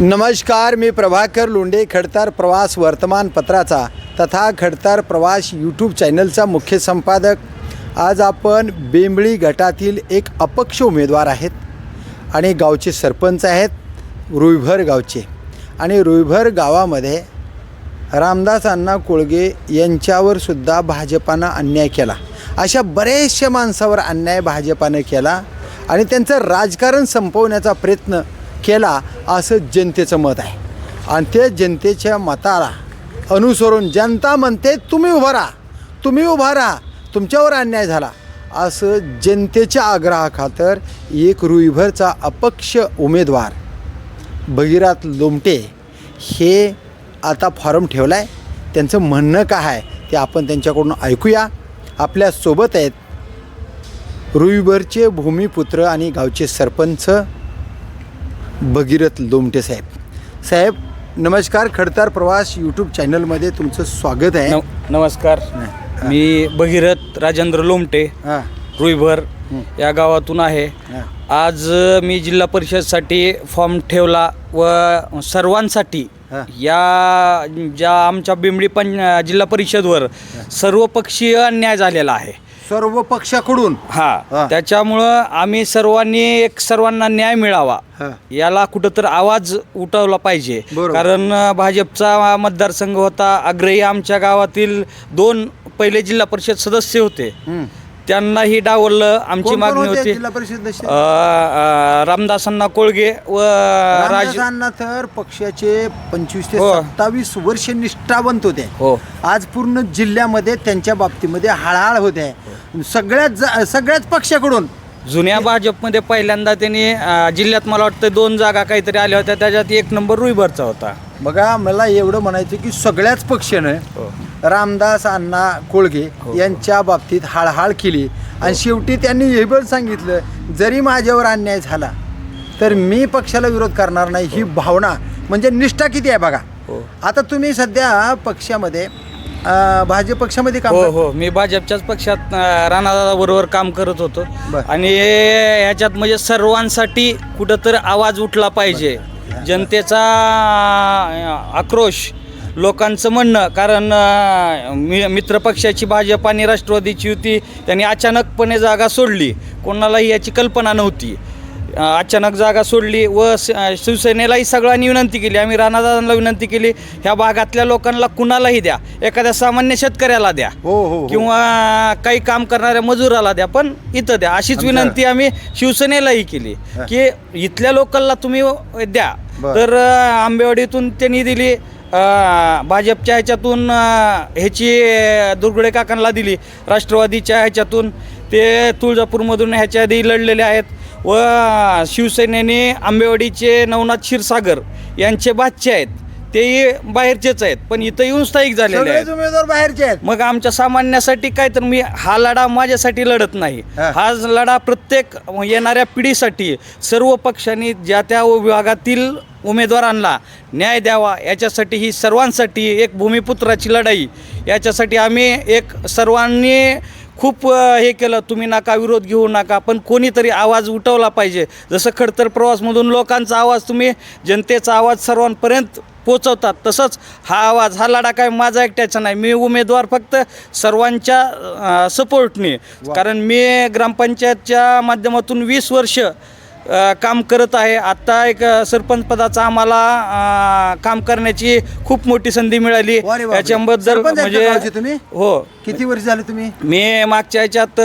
नमस्कार, मी प्रभाकर लोंढे, खडतर प्रवास वर्तमानपत्राचा तथा खडतर प्रवास यूट्यूब चॅनलचा मुख्य संपादक। आज आपण बेंबळी गटातील एक अपक्ष उमेदवार आहेत आणि गावचे सरपंच आहेत, रुईभर गावचे। आणि रुईभर गावामध्ये रामदास अण्णा कोळगे यांच्यावर सुद्धा भाजपानं अन्याय केला। अशा बरेचशा माणसावर अन्याय भाजपानं केला आणि त्यांचं राजकारण संपवण्याचा प्रयत्न केला असं जनतेचं मत आहे। आणि ते जनतेच्या मताला अनुसरून जनता म्हणते तुम्ही उभा राहा, तुम्ही उभा राहा, तुमच्यावर अन्याय झाला असं जनतेच्या आग्रहाखातर एक रुईभरचा अपक्ष उमेदवार भगीरथ लोमटे हे आता फॉर्म ठेवला आहे। त्यांचं म्हणणं काय आहे ते आपण त्यांच्याकडून ऐकूया। आपल्यासोबत आहेत रुईभरचे भूमिपुत्र आणि गावचे सरपंच भगीरथ लोमटे साहेब। नमस्कार, खडतर प्रवास यूट्यूब चॅनलमध्ये तुमचं स्वागत आहे। नमस्कार, मी भगीरथ राजेंद्र लोमटे रुईभर या गावातून आहे। आज मी जिल्हा परिषदसाठी फॉर्म ठेवला व सर्वांसाठी या ज्या आमच्या बेंबळी जिल्हा परिषदवर सर्वपक्षीय अन्याय झालेला आहे, सर्व पक्षाकडून। त्याच्यामुळं आम्ही सर्वांना न्याय मिळावा याला कुठंतर आवाज उठवला पाहिजे। कारण भाजपचा मतदारसंघ होता, आग्रही आमच्या गावातील 2 पहिले जिल्हा परिषद सदस्य होते, त्यांनाही डावललं। आमची मागणी होती जिल्हा परिषद रामदास अण्णा कोळगे व राजांना तर पक्षाचे 25 ते 27 वर्ष निष्ठावंत होते। आज पूर्ण जिल्ह्यामध्ये त्यांच्या बाबतीमध्ये हळहळ होते सगळ्याच पक्षाकडून। जुन्या भाजपमध्ये पहिल्यांदा त्यांनी जिल्ह्यात मला वाटतं 2 जागा काहीतरी आल्या होत्या, त्याच्यात 1 नंबर रुईभरचा होता। बघा, मला एवढं म्हणायचं की सगळ्याच पक्षानं रामदास अण्णा कोळगे यांच्या बाबतीत हळहळ केली आणि शेवटी त्यांनी हे पण सांगितलं, जरी माझ्यावर अन्याय झाला तर मी पक्षाला विरोध करणार नाही। ही भावना म्हणजे निष्ठा किती आहे बघा। आता तुम्ही सध्या पक्षामध्ये भाजप पक्षामध्ये काम हो, मी भाजपच्याच पक्षात राणादादाबरोबर काम करत होतो आणि ह्याच्यात म्हणजे सर्वांसाठी कुठंतरी आवाज उठला पाहिजे। जनतेचा आक्रोश, लोकांचं म्हणणं, कारण मित्रपक्षाची भाजप आणि राष्ट्रवादीची युती त्यांनी अचानकपणे जागा सोडली, कोणालाही याची कल्पना नव्हती। अचानक जागा सोडली व शिवसेनेलाही सगळ्यांनी विनंती केली, आम्ही राणादादांना विनंती केली, ह्या भागातल्या लोकांना कुणालाही द्या, एखाद्या सामान्य शेतकऱ्याला द्या किंवा काही काम करणाऱ्या मजुराला द्या, पण इथं द्या, अशीच विनंती आम्ही शिवसेनेलाही केली की इथल्या लोकांना तुम्ही द्या। तर आंबेवाडीतून त्यांनी दिली, भाजपच्या ह्याच्यातून ह्याची दुर्गुडे काकांना दिली, राष्ट्रवादीच्या ह्याच्यातून ते तुळजापूरमधून ह्याच्या आधी लढलेले आहेत व शिवसेनेने आंबेवाडीचे नवनाथ क्षीरसागर यांचे बादशे आहेत, तेही बाहेरचेच आहेत, पण इथं येऊन स्थायिक झालेले आहेत, उमेदवार बाहेरचे आहेत। मग आमच्या सामान्यासाठी काय, तर मी हा लढा माझ्यासाठी लढत नाही, हा लढा प्रत्येक येणाऱ्या पिढीसाठी सर्व पक्षांनी ज्या त्या विभागातील उमेदवारांना न्याय द्यावा याच्यासाठी, ही सर्वांसाठी एक भूमिपुत्राची लढाई। याच्यासाठी आम्ही एक सर्वांनी खूप हे केलं, तुम्ही नका विरोध घेऊ नका, पण कोणीतरी आवाज उठवला पाहिजे। जसं खडतर प्रवासमधून लोकांचा आवाज, तुम्ही जनतेचा आवाज सर्वांपर्यंत पोचवतात, तसंच हा आवाज, हा लढा काय माझा एकट्याचा नाही, मी उमेदवार फक्त सर्वांच्या सपोर्टने, कारण मी ग्रामपंचायतच्या माध्यमातून 20 वर्ष काम करत आहे। आत्ता एक सरपंच पदाचा आम्हाला काम करण्याची खूप मोठी संधी मिळाली। याच्याबद्दल म्हणजे तुम्ही हो, किती वर्ष झाले तुम्ही? मी मागच्या ह्याच्यात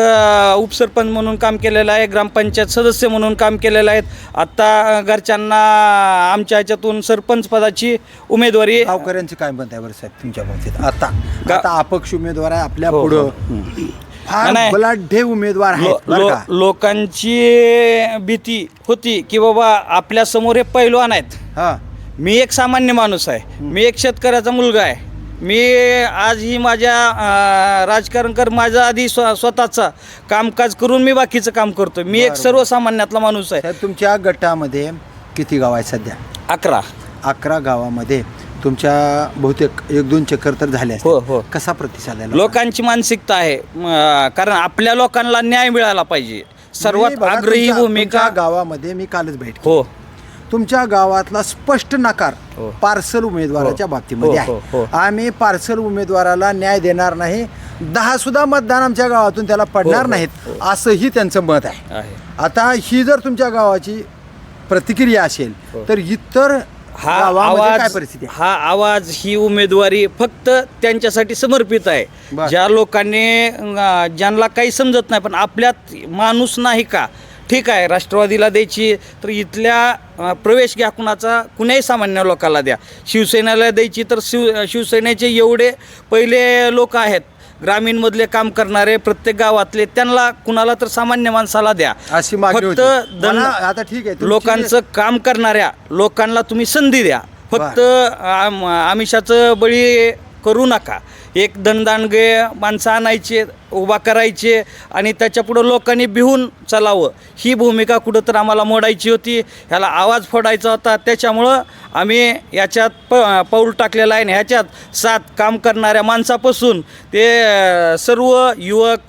उपसरपंच म्हणून काम केलेलं आहे, ग्रामपंचायत सदस्य म्हणून काम केलेलं आहे। आत्ता घरच्यांना आमच्या ह्याच्यातून सरपंच पदाची उमेदवारी। गावकऱ्यांचे काय म्हणत आहे बरं साहेब तुमच्या बाबतीत? आता अपक्ष उमेदवार आहे आपल्या पुढं, बलाढ्य उमेदवार आहेत। लोकांची भीती होती की बाबा आपल्या समोर हे पैलवान आहेत, मी एक सामान्य माणूस आहे, मी एक शेतकऱ्याचा मुलगा आहे, मी आजही माझ्या राजकारण माझा आधी स्वतःचा कामकाज करून मी बाकीचं काम करतो, मी एक सर्वसामान्यातला माणूस आहे। तुमच्या गटामध्ये किती गाव आहेत सध्या? 11 गावामध्ये तुमच्या बहुतेक 1-2 चक्कर तर झाले असतील। कसा प्रतिसाद आहे? लोकांची मानसिकता आहे, कारण आपल्या लोकांना न्याय मिळाला पाहिजे, सर्वात आग्रही भूमिका गावामध्ये मी कालच भेट हो तुमच्या गावातला स्पष्ट नकार हो. पार्सल उमेदवाराच्या बाबतीमध्ये हो, हो, आहे. आम्ही पार्सल उमेदवाराला न्याय देणार नाही, 10 सुद्धा मतदान आमच्या गावातून त्याला पडणार हो, नाहीत, हो. असंही त्यांचं मत आहे. आता ही जर तुमच्या गावाची प्रतिक्रिया असेल हो. तर इतर हा गावामध्ये काय आवाज परिस्थिती आहे? हा आवाज ही उमेदवारी फक्त त्यांच्यासाठी समर्पित आहे. बर. ज्या लोकांनी ज्यांना काही समजत नाही पण आपल्यात माणूस नाही का, ठीक आहे राष्ट्रवादीला द्यायची तर इथल्या प्रवेश घ्या कुणाचा, कुणाही सामान्य लोकाला द्या. शिवसेनेला द्यायची तर शिवसेनेचे एवढे पहिले लोक आहेत ग्रामीणमधले काम करणारे प्रत्येक गावातले, त्यांना कुणाला तर सामान्य माणसाला द्या. अशी मागणी फक्त होती. मला आता ठीक आहे, तुमची- लोकांचं काम करणाऱ्या लोकांना तुम्ही संधी द्या. फक्त आमिषाचं बळी करू नका. एक धनदांडगे माणसं आणायचे, उभा करायचे आणि त्याच्या पुढं लोकांनी भिवून चालावं, ही भूमिका कुठं तर आम्हाला मोडायची होती. ह्याला आवाज फोडायचा होता. त्याच्यामुळं आम्ही याच्यात पाऊल टाकलेलं आहे. आणि ह्याच्यात साथ काम करणाऱ्या माणसापासून ते सर्व युवक,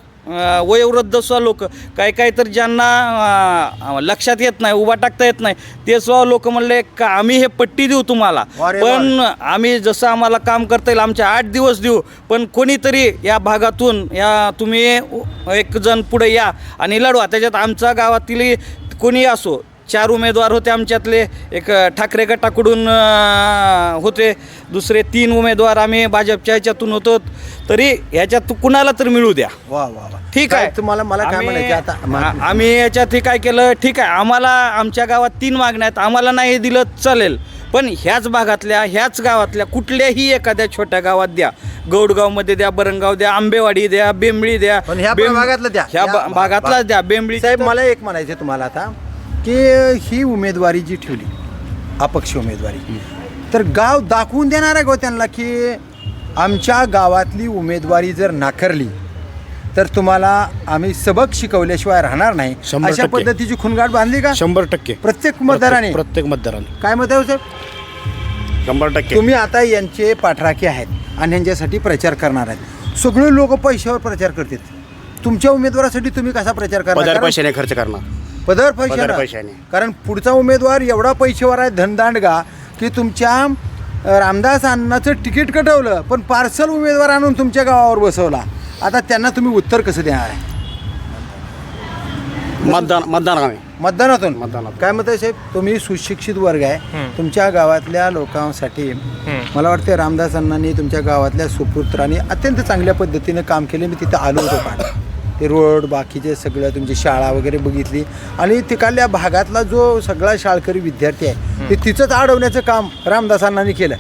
वयोवृद्ध स्व लोक, काही तर ज्यांना लक्षात येत नाही, उभा टाकता येत नाही, ते स्व लोक म्हणले का आम्ही हे पट्टी देऊ तुम्हाला, अरे पण आम्ही जसं आम्हाला काम करता येईल आमच्या 8 दिवस देऊ, पण कोणीतरी या भागातून या तुम्ही एक जण पुढे या आणि लढवा. त्याच्यात आमच्या गावातील कोणी असो, 4 उमेदवार होते आमच्यातले, एक ठाकरे गटाकडून होते, दुसरे 3 उमेदवार आम्ही भाजपच्या ह्याच्यातून होतो. तरी ह्याच्यात कुणाला तर मिळू द्या. वा वा वा. ठीक आहे. तुम्हाला मला काय म्हणायचं आता? आम्ही याच्यात हे काय केलं, ठीक आहे आम्हाला आमच्या गावात 3 मागण्या आहेत, आम्हाला नाही दिलं चालेल, पण ह्याच भागातल्या ह्याच गावातल्या कुठल्याही एखाद्या छोट्या गावात द्या. गौडगावमध्ये द्या, बरंगाव द्या, आंबेवाडी द्या, बेंबळी द्या, पण ह्या भागातलं द्या. ह्या भागातलाच द्या. बेंबळी साहेब मला एक म्हणायचं आहे तुम्हाला आता, की ही उमेदवारी जी ठेवली अपक्ष उमेदवारी, तर गाव दाखवून देणार आहे गो त्यांना की आमच्या गावातली उमेदवारी जर नाकारली तर तुम्हाला आम्ही सबक शिकवल्याशिवाय राहणार नाही, 100% अशा पद्धतीची खुणगाठ बांधली का 100% प्रत्येक मतदाराने? प्रत्येक मतदाराने काय मत आहे हो साहेब? 100%. तुम्ही आता यांचे पाठराखी आहेत आणि यांच्यासाठी प्रचार करणार आहेत. सगळे लोक पैशावर प्रचार करतात, तुमच्या उमेदवारासाठी तुम्ही कसा प्रचार पदर करणार? पैशाने खर्च करणार. पदर पदर पैशाने. पैशाने. कारण पुढचा उमेदवार एवढा पैशावर आहे धनदांडगा की तुमच्या रामदास अण्णाचं तिकीट कटवलं, पण पार्सल उमेदवार आणून तुमच्या गावावर बसवला. आता त्यांना तुम्ही उत्तर कसं देणार आहे? मतदानाने. मतदानातून. मतदानातून. काय मत आहे साहेब? तुम्ही सुशिक्षित वर्ग आहे, तुमच्या गावातल्या लोकांसाठी मला वाटतं रामदास अण्णांनी तुमच्या गावातल्या सुपुत्रांनी अत्यंत चांगल्या पद्धतीनं काम केले. मी तिथं आलो होतो पाहत, ते रोड बाकीचे सगळं तुमची शाळा वगैरे बघितली आणि तिकडल्या भागातला जो सगळा शाळकरी विद्यार्थी आहे ते तिचंच अडवण्याचं काम रामदास अण्णांनी केलं.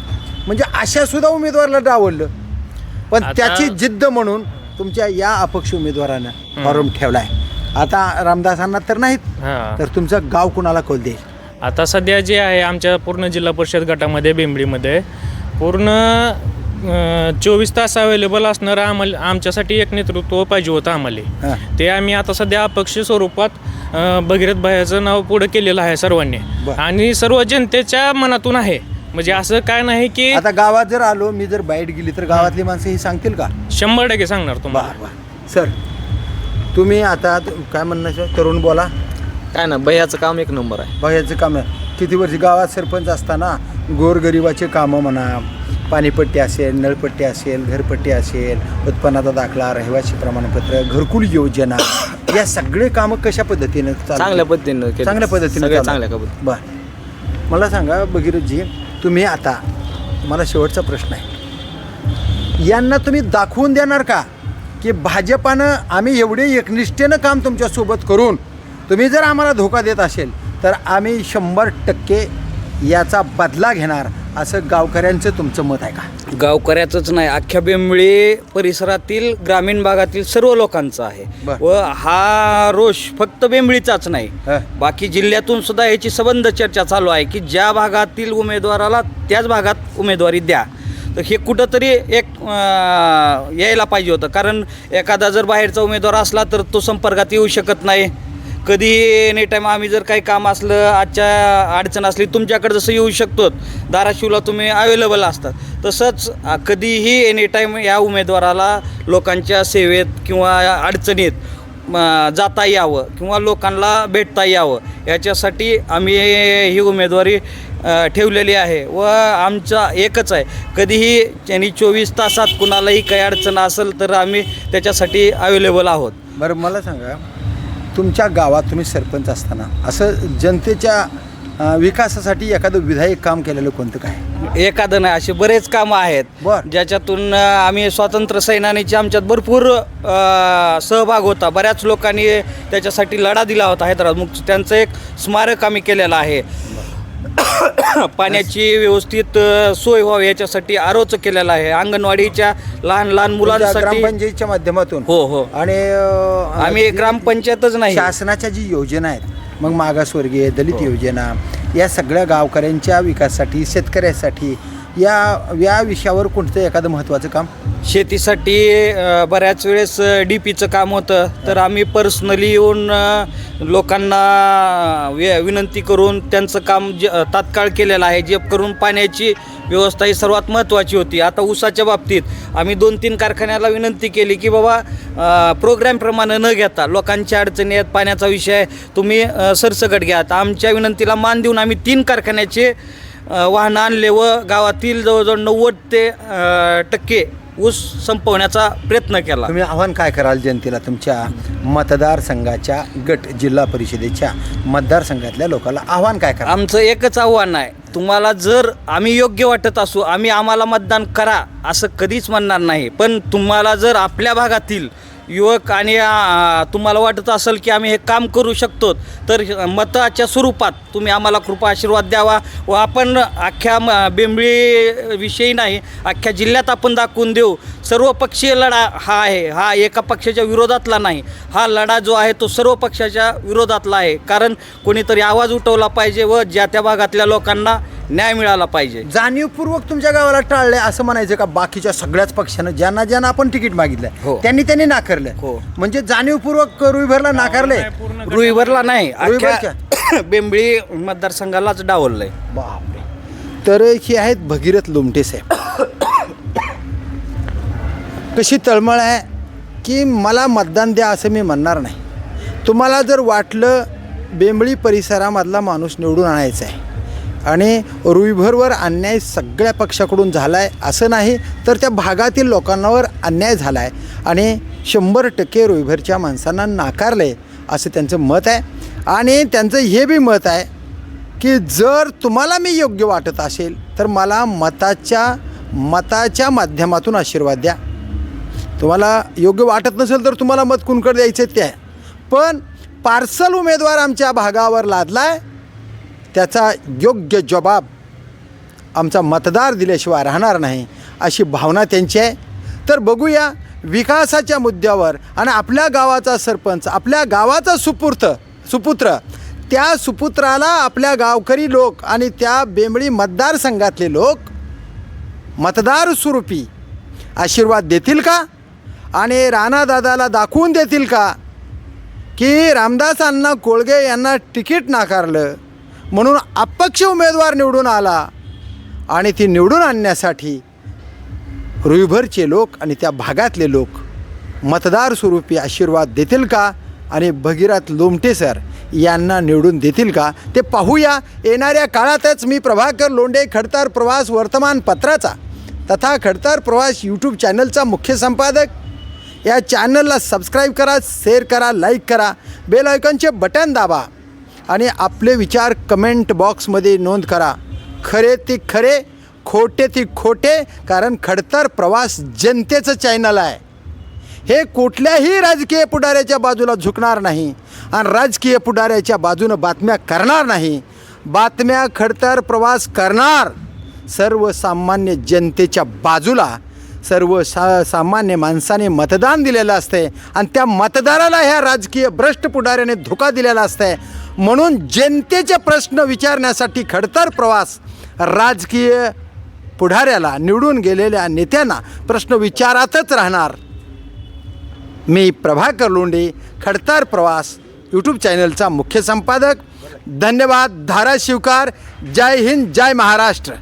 म्हणजे अशा सुद्धा उमेदवाराला डावललं, पण त्याची जिद्द म्हणून तुमच्या या अपक्ष उमेदवारानं फॉर्म ठेवला आहे. आता रामदासांना तर नाहीत, तर तुमचं गाव कुणाला कौल देईल? आता सध्या जे आहे आमच्या पूर्ण जिल्हा परिषद गटामध्ये बेंबळीमध्ये पूर्ण 24 तास अवेलेबल असणारं आम्हाला आमच्यासाठी एक नेतृत्व पाहिजे होतं आम्हाला. ते आम्ही आता सध्या अपक्ष स्वरूपात भगीरथ भाईचं नाव पुढं केलेलं आहे सर्वांनी आणि सर्व जनतेच्या मनातून आहे. म्हणजे असं काय नाही की आता गावात जर आलो मी, जर बाईट गेली तर गावातली माणसं ही सांगतील का? 100% सांगणार तुम्हाला. बरं. सर तुम्ही आता काय म्हणण्याचं, तरुण बोला. काय ना भैयाचं काम एक नंबर आहे. भैयाचं काम किती वर्षी गावात सरपंच असताना गोरगरिबाचे कामं म्हणा, पाणीपट्टी असेल, नळपट्टी असेल, घरपट्टी असेल, उत्पन्नाचा दाखला, रहिवासी प्रमाणपत्र, घरकुल योजना, या सगळे कामं कशा पद्धतीनं चांगल्या पद्धतीनं केलं. चांगल्या पद्धतीनं सगळ्या चालू. चांगल्या पद्धतीनं. बरं मला सांगा भगीरथजी, तुम्ही आता, मला शेवटचा प्रश्न आहे, यांना तुम्ही दाखवून देणार का की भाजपानं आम्ही एवढे एकनिष्ठेनं काम तुमच्यासोबत करून तुम्ही जर आम्हाला धोका देत असेल तर आम्ही 100% याचा बदला घेणार, असं गावकऱ्यांचं तुमचं मत आहे का? गावकऱ्याचंच नाही, अख्ख्या बेंबळी परिसरातील ग्रामीण भागातील सर्व लोकांचा आहे. व हा रोष फक्त बेंबळीचाच नाही, बाकी जिल्ह्यातून सुद्धा याची सबंध चर्चा चालू आहे की ज्या भागातील उमेदवाराला त्याच भागात उमेदवारी द्या. तर हे कुठंतरी एक यायला पाहिजे होतं, कारण एखादा जर बाहेरचा उमेदवार असला तर तो संपर्कात येऊ शकत नाही. कधी एनी टाईम आम्ही जर काही काम असलं, आजच्या अडचण असली, तुमच्याकडे जसं येऊ शकतो, धाराशिवला तुम्ही अवेलेबल असतात, तसंच कधीही एनी टाईम या उमेदवाराला लोकांच्या सेवेत किंवा अडचणीत जाता यावं किंवा लोकांना भेटता यावं याच्यासाठी आम्ही ही उमेदवारी ठेवलेली आहे व आमचा एकच आहे, कधीही त्यांनी 24 तासात कुणालाही काही अडचण असेल तर आम्ही त्याच्यासाठी अवेलेबल आहोत. बरं मला सांगा, तुमच्या गावात तुम्ही सरपंच असताना असं जनतेच्या विकासासाठी एखादं विधायक काम केलेलं कोणतं काय? एखादं नाही, असे बरेच कामं आहेत बरं. ज्याच्यातून आम्ही स्वातंत्र्य सैनानीचे आमच्यात भरपूर सहभाग होता. बऱ्याच लोकांनी त्याच्यासाठी लढा दिला होता हैदराबाद मुक्त. त्यांचं एक स्मारक आम्ही केलेलं आहे. पाण्याची व्यवस्थित सोय व्हावी याच्यासाठी आरोच केलेला आहे. अंगणवाडीच्या लहान लहान मुलांसाठी ग्रामपंचायतीच्या माध्यमातून हो आणि आम्ही ग्रामपंचायतच नाही, शासनाच्या जी योजना आहेत, मग मागासवर्गीय दलित योजना, या सगळ्या गावकऱ्यांच्या विकासासाठी, शेतकऱ्यासाठी या विषयावर कोणतं एखादं महत्त्वाचं काम? शेतीसाठी बऱ्याच वेळेस DPचं काम होतं, तर आम्ही पर्सनली येऊन लोकांना विनंती करून त्यांचं काम तात्काळ केलेलं आहे. जे करून पाण्याची व्यवस्था ही सर्वात महत्त्वाची होती. आता ऊसाच्या बाबतीत आम्ही 2-3 कारखान्याला विनंती केली की बाबा प्रोग्रॅमप्रमाणे न घेता लोकांच्या अडचणी आहेत, पाण्याचा विषय आहे, तुम्ही सरसकट घ्या. आता आमच्या विनंतीला मान देऊन आम्ही 3 कारखान्याचे वाहनं आणले व गावातील जवळजवळ 90% ऊस संपवण्याचा प्रयत्न केला. तुम्ही आव्हान काय कराल जनतेला, तुमच्या मतदारसंघाच्या गट जिल्हा परिषदेच्या मतदारसंघातल्या लोकांना आव्हान काय कराल? आमचं एकच आव्हान आहे, तुम्हाला जर आम्ही योग्य वाटत असू आम्हाला मतदान करा असं कधीच म्हणणार नाही. पण तुम्हाला जर आपल्या भागातील युवक आणि तुम्हाला वाटत असेल की आम्ही हे काम करू शकतो तर मताच्या स्वरूपात तुम्ही आम्हाला कृपा आशीर्वाद द्यावा व आपण अख्ख्या बेंबळीविषयी नाही अख्ख्या जिल्ह्यात आपण दाखवून देऊ. सर्वपक्षीय लढा हा आहे, हा एका पक्षाच्या विरोधातला नाही, हा लढा जो आहे तो सर्व पक्षाच्या विरोधातला आहे. कारण कोणीतरी आवाज उठवला पाहिजे व ज्या त्या भागातल्या लोकांना न्याय मिळाला पाहिजे. जाणीवपूर्वक तुमच्या गावाला टाळलंय असं म्हणायचं का? बाकीच्या सगळ्याच पक्षानं ज्यांना आपण तिकीट मागितलंय हो. त्यांनी नाकारलं, हो. म्हणजे जाणीवपूर्वक रुईभरला नाकारले, रुईभरला नाही, रुईभरच्या? अख्ख्या बेंबळी मतदारसंघालाच डावललंय. बापरे. तर हे आहेत भगीरथ लोमटे साहेब. कशी तळमळ आहे की मला मतदान द्या असं मी म्हणणार नाही. तुम्हाला जर वाटलं बेंबळी परिसरामधला माणूस निवडून आणायचा आहे आणि रुईभरवर अन्याय सगळ्या पक्षाकडून झाला आहे असं नाही, तर त्या भागातील लोकांवर अन्याय झाला आहे आणि 100% रुईभरच्या माणसांना नाकारले असं त्यांचं मत आहे. आणि त्यांचं हे बी मत आहे की जर तुम्हाला मी योग्य वाटत असेल तर मला मताच्या माध्यमातून आशीर्वाद द्या. तुम्हाला योग्य वाटत नसेल तर तुम्हाला मत कुणकडे द्यायचं ते आहे. पण पार्सल उमेदवार आमच्या भागावर लादला आहे, त्याचा योग्य जबाब आमचा मतदार दिल्याशिवाय राहणार नाही अशी भावना त्यांची आहे. तर बघूया विकासाच्या मुद्द्यावर आणि आपल्या गावाचा सरपंच, आपल्या गावाचा सुपुत्र, त्या सुपुत्राला आपल्या गावकरी लोक आणि त्या बेंबळी मतदारसंघातले लोक मतदार स्वरूपी आशीर्वाद देतील का आणि राणादादाला दाखवून देतील का की रामदास अण्णा कोळगे यांना तिकीट नाकारलं म्हणून अपक्ष उमेदवार निवडून आला आणि ती निवडून आणण्यासाठी रुईभरचे लोक आणि त्या भागातले लोक मतदार स्वरूपी आशीर्वाद देतील का आणि भगीरथ लोमटे सर यांना निवडून देतील का ते पाहूया. येणाऱ्या काळातच मी प्रभाकर लोंढे खडतार प्रवास वर्तमानपत्राचा तथा खडतार प्रवास यूट्यूब चॅनलचा मुख्य संपादक. या चॅनलला सबस्क्राईब करा, शेअर करा, लाईक करा, बेल आयकॉनचे बटन दाबा आणि आपले विचार कमेंट बॉक्समध्ये नोंद करा. खरे ते खरे, खोटे ते खोटे, कारण खडतार प्रवास जनतेचं चॅनल आहे. हे कुठल्याही राजकीय पुढाऱ्याच्या बाजूला झुकणार नाही आणि राजकीय पुढाऱ्याच्या बाजूनं बातम्या करणार नाही. बातम्या खडतार प्रवास करणार सर्वसामान्य जनतेच्या बाजूला. सामान्य माणसाने मतदान दिलेलं असते आणि त्या मतदाराला ह्या राजकीय भ्रष्ट पुढाऱ्याने धोका दिलेला असते. म्हणून जनतेचे प्रश्न विचारण्यासाठी खडतार प्रवास राजकीय पुढाऱ्याला, निवडून गेलेल्या नेत्यांना प्रश्न विचारातच राहणार. मी प्रभाकर लोंढे खडतार प्रवास यूट्यूब चॅनलचा मुख्य संपादक. धन्यवाद. धाराशिवकार. जय हिंद, जय महाराष्ट्र.